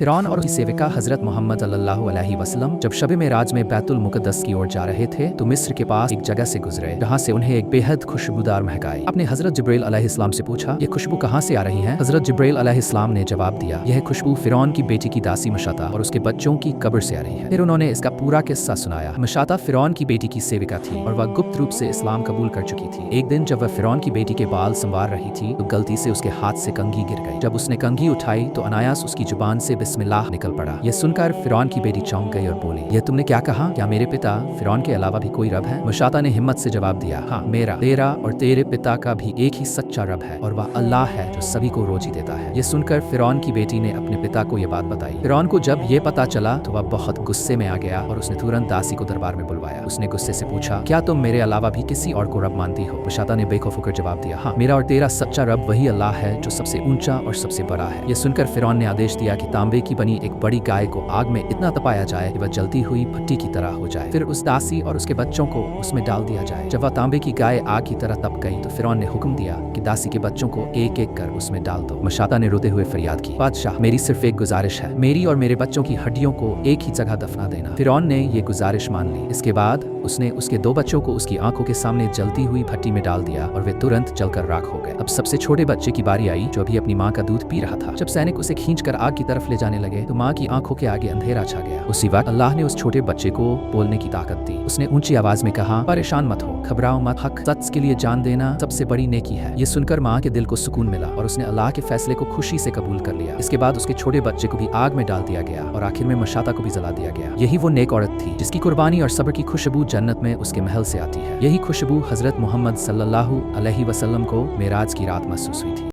फ़िरौन और उसकी सेविका हज़रत मोहम्मद सल्लल्लाहु अलैहि वसल्लम जब शब मेराज में बैतुल मुक़द्दस की ओर जा रहे थे तो मिस्र के पास एक जगह से गुजरे जहाँ से उन्हें एक बेहद खुशबूदार महक आई। आपने हज़रत जिब्राइल अलैहिस्सलाम से पूछा, ये खुशबू कहाँ से आ रही है? हज़रत जिब्राइल अलैहिस्सलाम ने जवाब दिया, यह खुशबू फ़िरौन की बेटी की दासी मशाता और उसके बच्चों की कब्र से आ रही है। फिर उन्होंने इसका पूरा किस्सा सुनाया। मशाता फ़िरौन की बेटी की सेविका थी और वह गुप्त रूप से इस्लाम कबूल कर चुकी थी। एक दिन जब वह फ़िरौन की बेटी के बाल संवार रही थी तो गलती से उसके हाथ से कंघी गिर गई। जब उसने कंघी उठाई तो अनायास उसकी जुबान से बिस्मिल्लाह निकल पड़ा। यह सुनकर फ़िरौन की बेटी चौंक गई और बोली, यह तुमने क्या कहा? क्या मेरे पिता फ़िरौन के अलावा भी कोई रब है? मशाता ने हिम्मत से जवाब दिया, हाँ, मेरा, तेरा और तेरे पिता का भी एक ही सच्चा रब है और वह अल्लाह है जो सभी को रोजी देता है। यह सुनकर फ़िरौन की बेटी ने अपने पिता को यह बात बताई। फ़िरौन को जब यह पता चला तो वह बहुत गुस्से में आ गया और उसने तुरंत दासी को दरबार में बुलवाया। उसने गुस्से से पूछा, क्या तुम मेरे अलावा भी किसी और को रब मानती हो? मशाता ने बेखौफ होकर जवाब दिया, हाँ, मेरा और तेरा सच्चा रब वही अल्लाह है जो सबसे ऊंचा और सबसे बड़ा है। यह सुनकर फ़िरौन ने आदेश दिया कि तांबे की बनी एक बड़ी गाय को आग में इतना तपाया जाए कि वह जलती हुई भट्टी की तरह हो जाए। फिर उस दासी और उसके बच्चों को उसमें डाल दिया जाए। जब वह तांबे की गाय आग की तरह तप गई तो फ़िरौन ने हुक्म दिया कि दासी के बच्चों को एक एक कर उसमें डाल दो। मशाता ने रोते हुए फरियाद की, बादशाह, मेरी सिर्फ एक गुजारिश है, मेरी और मेरे बच्चों की हड्डियों को एक ही जगह दफना देना। फ़िरौन ने ये गुजारिश मान ली। इसके बाद उसने उसके दो बच्चों को उसकी आंखों के सामने जलती हुई भट्टी में डाल दिया और वे तुरंत जलकर राख हो गए। अब सबसे छोटे बच्चे की बारी आई जो अभी अपनी माँ का दूध पी रहा था। जब सैनिक उसे खींचकर आग की तरफ ले जाने लगे तो माँ की आंखों के आगे अंधेरा छा गया। उसी वक्त अल्लाह ने उस छोटे बच्चे को बोलने की ताकत दी। उसने ऊंची आवाज में कहा, परेशान मत हो, घबराओ मत, हक सच के लिए जान देना सबसे बड़ी नेकी है। ये सुनकर माँ के दिल को सुकून मिला और उसने अल्लाह के फैसले को खुशी से कबूल कर लिया। इसके बाद उसके छोटे बच्चे को भी आग में डाल दिया गया और आखिर में मशाता को भी जला दिया गया। यही वो नेक औरत थी जिसकी कुर्बानी और सब्र की खुशबू जन्नत में उसके महल से आती है। यही खुशबू हजरत मोहम्मद सल्लल्लाहु अलैहि वसल्लम को मेराज की रात महसूस हुई थी।